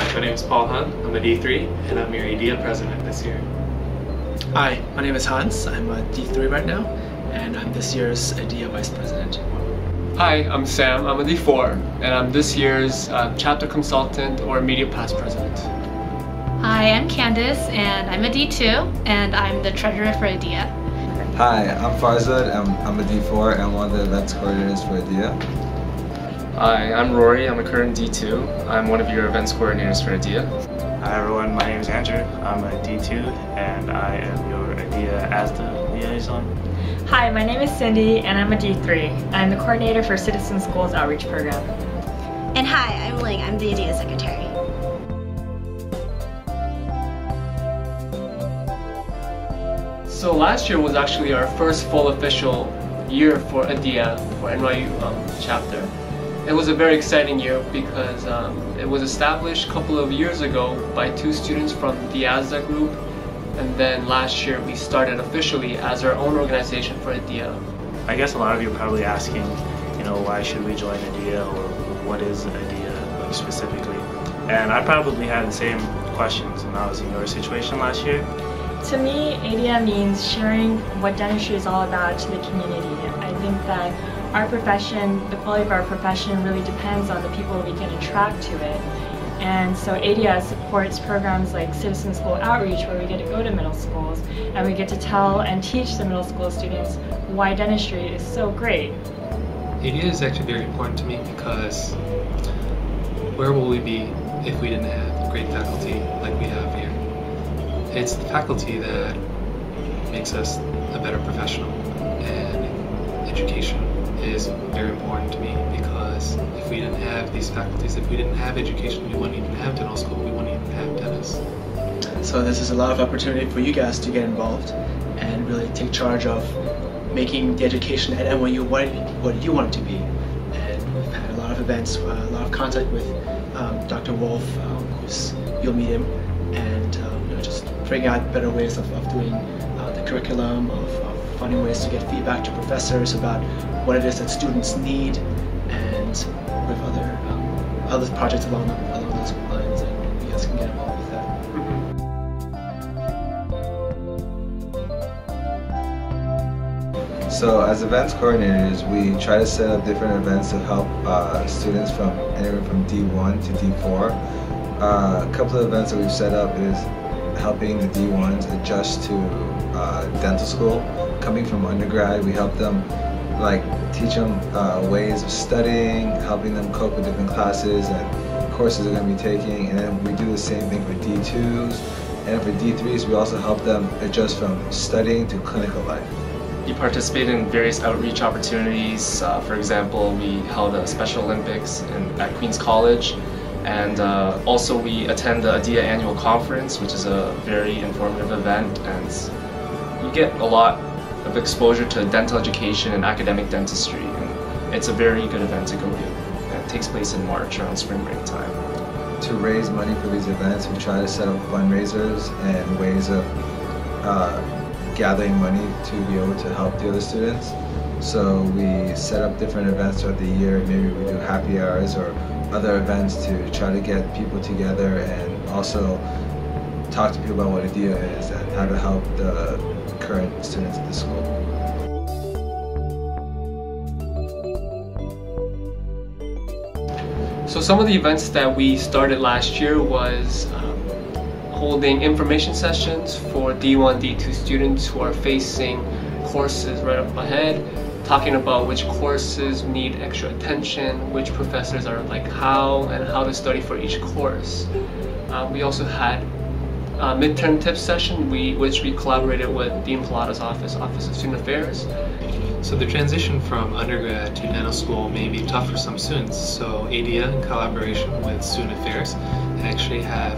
My name is Phan. I'm a D3 and I'm your ADEA president this year. Hi, my name is Hans. I'm a D3 right now and I'm this year's ADEA vice president. Hi, I'm Sam. I'm a D4 and I'm this year's chapter consultant or media past president. Hi, I'm Candice and I'm a D2 and I'm the treasurer for ADEA. Hi, I'm Farzad. I'm a D4 and I'm one of the events coordinators for ADEA. Hi, I'm Rory. I'm a current D2. I'm one of your events coordinators for ADEA. Hi everyone, my name is Andrew. I'm a D2 and I am your ADEA ASDA liaison. Hi, my name is Cindy and I'm a D3. I'm the coordinator for Citizen Schools Outreach Program. And hi, I'm Ling. I'm the ADEA secretary. So last year was actually our first full official year for ADEA for NYU Chapter. It was a very exciting year because it was established a couple of years ago by two students from the ASDA group, and then last year we started officially as our own organization for ADEA. I guess a lot of you are probably asking, why should we join ADEA or what is ADEA specifically? And I probably had the same questions when I was in your situation last year. To me, ADEA means sharing what dentistry is all about to the community. I think that our profession, the quality of our profession really depends on the people we can attract to it. And so ADEA supports programs like Citizen School Outreach, where we get to go to middle schools and we get to tell and teach the middle school students why dentistry is so great. ADEA is actually very important to me because where will we be if we didn't have great faculty like we have here? It's the faculty that makes us a better professional, and education is very important to me because if we didn't have these faculties, if we didn't have education, we wouldn't even have dental school, we wouldn't even have dentists. So this is a lot of opportunity for you guys to get involved and really take charge of making the education at NYU what you want it to be. And we've had a lot of events, a lot of contact with Dr. Wolf, you'll meet him, and just figuring out better ways of doing the curriculum, of finding ways to get feedback to professors about what it is that students need, and with other projects along those lines, and you guys can get involved with that. So as events coordinators, we try to set up different events to help students from anywhere from D1 to D4. A couple of events that we've set up is helping the D1s adjust to dental school. Coming from undergrad, we help them teach them ways of studying, helping them cope with different classes and courses they're going to be taking, and then we do the same thing for D2s, and for D3s we also help them adjust from studying to clinical life. We participate in various outreach opportunities. For example, we held a Special Olympics at Queens College, and also we attend the ADEA Annual Conference, which is a very informative event, and you get a lot of exposure to dental education and academic dentistry, and it's a very good event to go to. And it takes place in March around spring break time. To raise money for these events, we try to set up fundraisers and ways of gathering money to be able to help the other students. So we set up different events throughout the year. Maybe we do happy hours or other events to try to get people together and also talk to people about what ADEA is and how to help the current students at the school. So some of the events that we started last year was holding information sessions for D1, D2 students who are facing courses right up ahead, talking about which courses need extra attention, which professors are how, and how to study for each course. We also had a midterm tips session, which we collaborated with Dean Pallotta's Office of Student Affairs. So the transition from undergrad to dental school may be tough for some students, so ADEA, in collaboration with Student Affairs, actually have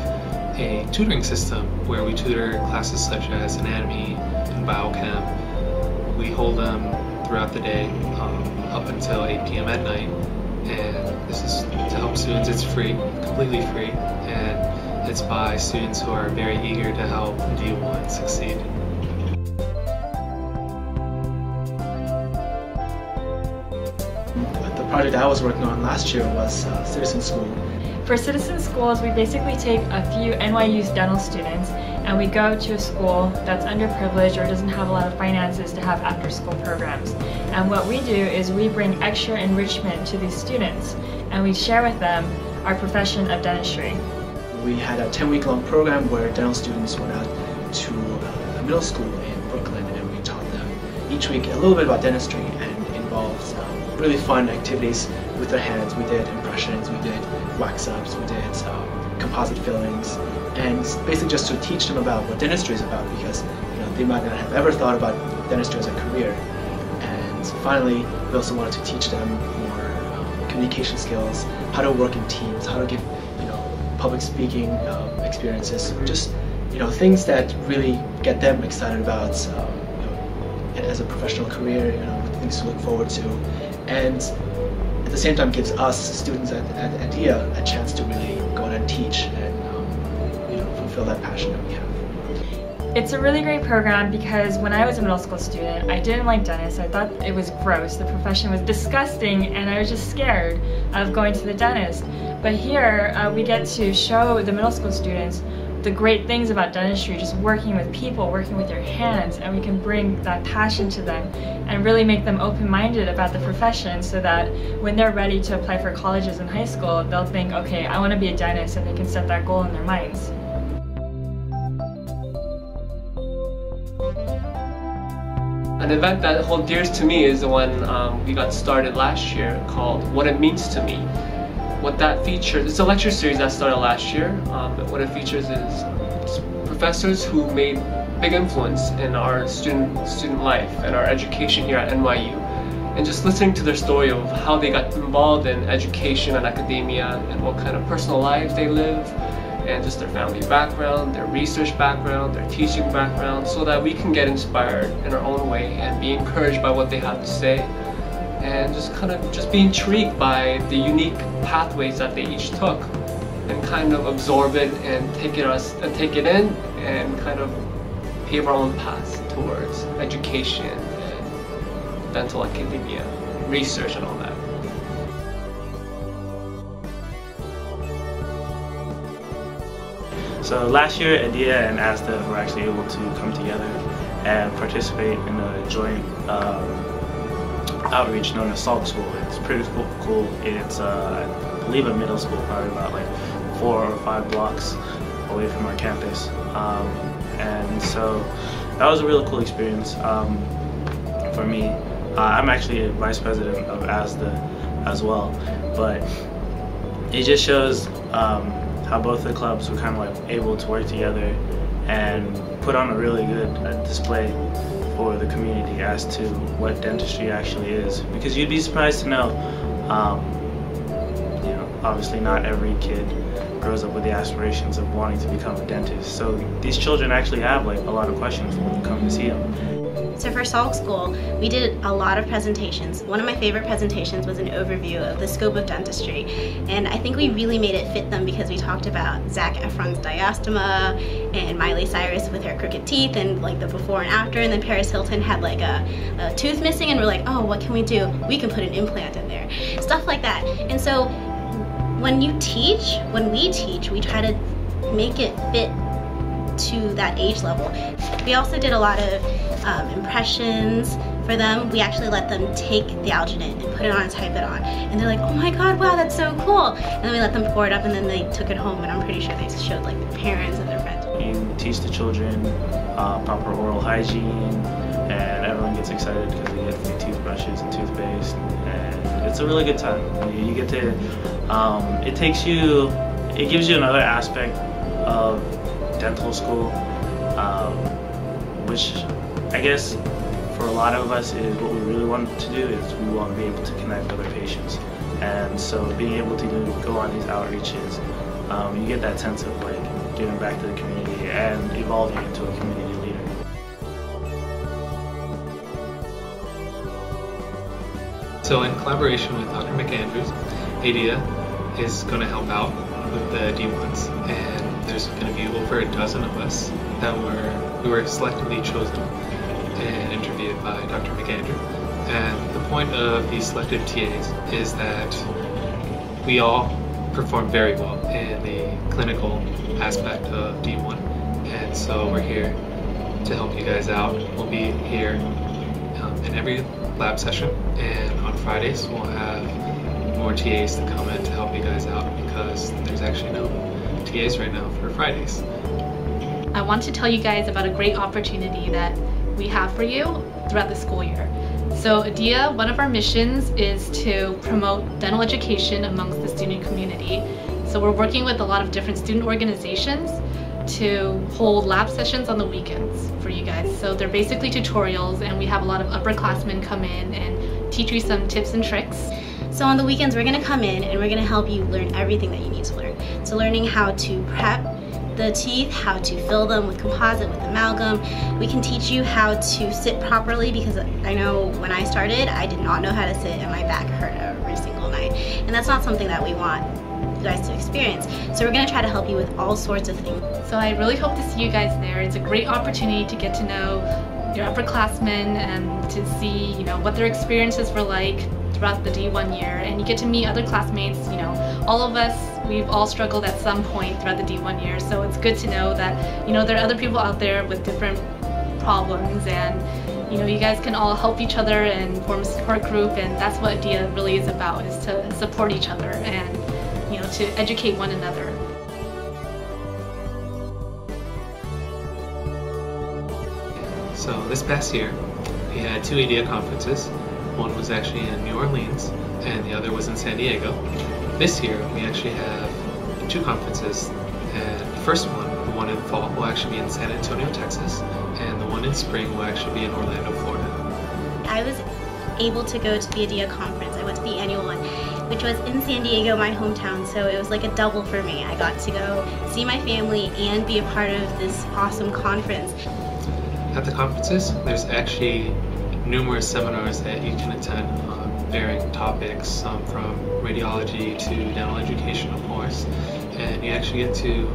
a tutoring system where we tutor classes such as anatomy and biochem. We hold them throughout the day up until 8 p.m. at night, and this is to help students. It's free, completely free, and it's by students who are very eager to help D1 succeed. The project I was working on last year was Citizen School. For Citizen Schools, we basically take a few NYU's dental students and we go to a school that's underprivileged or doesn't have a lot of finances to have after-school programs. And what we do is we bring extra enrichment to these students and we share with them our profession of dentistry. We had a 10-week-long program where dental students went out to a middle school in Brooklyn and we taught them each week a little bit about dentistry, and it involves really fun activities with their hands. We did impressions, we did wax-ups, we did composite fillings, and basically just to teach them about what dentistry is about, because they might not have ever thought about dentistry as a career. And finally, we also wanted to teach them more communication skills, how to work in teams, how to give public speaking experiences, just things that really get them excited about as a professional career, things to look forward to, and at the same time gives us students at ADEA a chance to really go out and teach and fulfill that passion that we have. It's a really great program because when I was a middle school student, I didn't like dentists. I thought it was gross. The profession was disgusting and I was just scared of going to the dentist. But here we get to show the middle school students the great things about dentistry, just working with people, working with your hands, and we can bring that passion to them and really make them open-minded about the profession so that when they're ready to apply for colleges and high school, they'll think, okay, I want to be a dentist, and they can set that goal in their minds. An event that holds dear to me is the one we got started last year called What It Means to Me. What that features, it's a lecture series that started last year, but what it features is professors who made big influence in our student life and our education here at NYU. And just listening to their story of how they got involved in education and academia and what kind of personal lives they live, and just their family background, their research background, their teaching background, so that we can get inspired in our own way and be encouraged by what they have to say, and just be intrigued by the unique pathways that they each took, and kind of absorb it and take it in and kind of pave our own path towards education and dental academia, research and all that. So last year, ADEA and ASDA were actually able to come together and participate in a joint outreach known as SALT School. It's pretty cool. It's I believe a middle school, probably about like 4 or 5 blocks away from our campus. And so that was a really cool experience for me. I'm actually a vice president of ASDA as well, but it just shows how both the clubs were kind of like able to work together and put on a really good display for the community as to what dentistry actually is. Because you'd be surprised to know, obviously not every kid grows up with the aspirations of wanting to become a dentist. So these children actually have like a lot of questions when you come to see them. So for Salk School, we did a lot of presentations. One of my favorite presentations was an overview of the scope of dentistry, and I think we really made it fit them because we talked about Zac Efron's diastema and Miley Cyrus with her crooked teeth and like the before and after, and then Paris Hilton had like a tooth missing and we're like, oh, what can we do? We can put an implant in there. Stuff like that. And so when we teach, we try to make it fit to that age level. We also did a lot of impressions for them. We actually let them take the alginate and put it on and type it on. And they're like, oh my god, wow, that's so cool. And then we let them pour it up and then they took it home, and I'm pretty sure they showed like their parents and their friends. You teach the children proper oral hygiene, and everyone gets excited because they get free toothbrushes and toothpaste, and it's a really good time. You get to, it gives you another aspect of dental school, which I guess for a lot of us is what we really want to do, is we want to be able to connect with our patients. And so being able to go on these outreaches, you get that sense of like giving back to the community and evolving into a community leader. So in collaboration with Dr. McAndrews, ADEA is going to help out with the D1s, and there's going to be over a dozen of us that we were selectively chosen and interviewed by Dr. McAndrew, And the point of these selective TAs is that we all perform very well in the clinical aspect of D1. And so we're here to help you guys out. We'll be here in every lab session, and on Fridays we'll have more TAs to come in to help you guys out because there's actually no TAs right now for Fridays. I want to tell you guys about a great opportunity that we have for you throughout the school year. So ADEA, one of our missions is to promote dental education amongst the student community. So we're working with a lot of different student organizations to hold lab sessions on the weekends for you guys. So they're basically tutorials, and we have a lot of upperclassmen come in and teach you some tips and tricks. So on the weekends, we're gonna come in and we're gonna help you learn everything that you need to learn. So learning how to prep the teeth, how to fill them with composite, with amalgam. We can teach you how to sit properly, because I know when I started, I did not know how to sit and my back hurt every single night. And that's not something that we want you guys to experience. So we're gonna try to help you with all sorts of things. So I really hope to see you guys there. It's a great opportunity to get to know your upperclassmen and to see, what their experiences were like throughout the D1 year, and you get to meet other classmates. All of us, we've all struggled at some point throughout the D1 year, so it's good to know that, there are other people out there with different problems, and you guys can all help each other and form a support group, and that's what ADEA really is about, is to support each other and, to educate one another. So this past year, we had 2 ADEA conferences. One was actually in New Orleans, and the other was in San Diego. This year, we actually have 2 conferences, and the first one, the one in fall, will actually be in San Antonio, Texas, and the one in spring will actually be in Orlando, Florida. I was able to go to the ADEA conference. I went to the annual one, which was in San Diego, my hometown, so it was like a double for me. I got to go see my family and be a part of this awesome conference. At the conferences, there's actually numerous seminars that you can attend on varying topics, some from radiology to dental education, of course, and you actually get to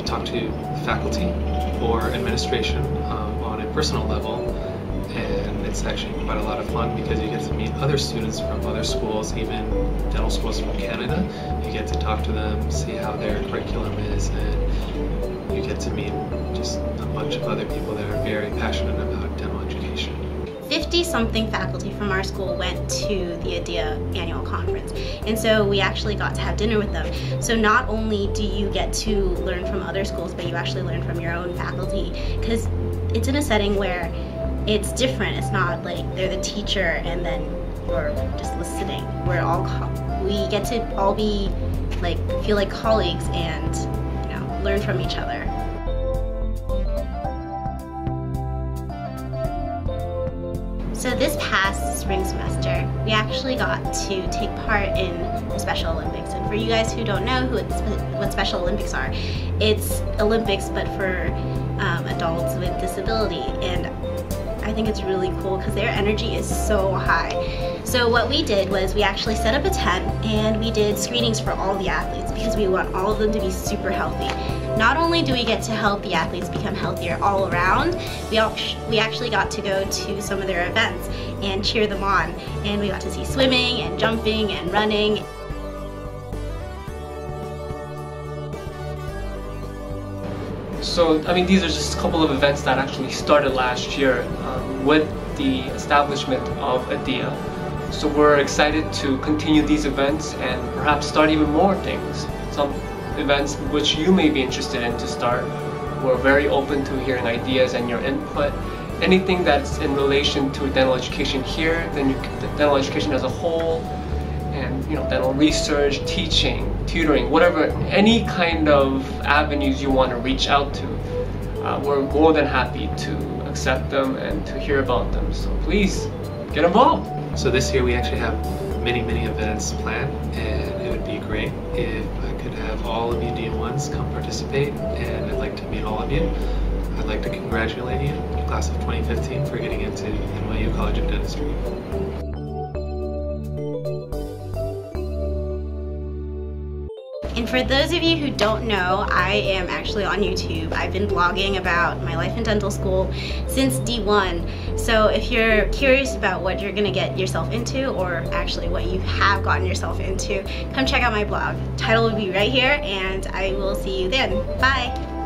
talk to faculty or administration on a personal level, and it's actually quite a lot of fun because you get to meet other students from other schools, even dental schools from Canada. You get to talk to them, see how their curriculum is, and you get to meet just a bunch of other people that are very passionate about dental education. 50-something faculty from our school went to the ADEA annual conference, and so we actually got to have dinner with them. So not only do you get to learn from other schools, but you actually learn from your own faculty, because it's in a setting where it's different. It's not like they're the teacher and then you're just listening. We get to all be feel like colleagues and learn from each other. So this past spring semester, we actually got to take part in the Special Olympics. And for you guys who don't know what Special Olympics are, it's Olympics but for adults with disability. And I think it's really cool because their energy is so high. So what we did was we actually set up a tent and we did screenings for all the athletes because we want all of them to be super healthy. Not only do we get to help the athletes become healthier all around, we actually got to go to some of their events and cheer them on. And we got to see swimming and jumping and running. So, these are just a couple of events that actually started last year with the establishment of ADEA. So we're excited to continue these events and perhaps start even more things. Some events which you may be interested in to start. We're very open to hearing ideas and your input. Anything that's in relation to dental education here, then dental education as a whole, and dental research, teaching, tutoring, whatever, any kind of avenues you want to reach out to, we're more than happy to accept them and to hear about them. So please get involved. So this year we actually have many events planned, and it would be great if I could have all of you D1s come participate, and I'd like to meet all of you. I'd like to congratulate you, class of 2015, for getting into NYU College of Dentistry. And for those of you who don't know, I am actually on YouTube. I've been blogging about my life in dental school since D1. So if you're curious about what you're gonna get yourself into, or actually what you have gotten yourself into, come check out my blog. Title will be right here, and I will see you then. Bye.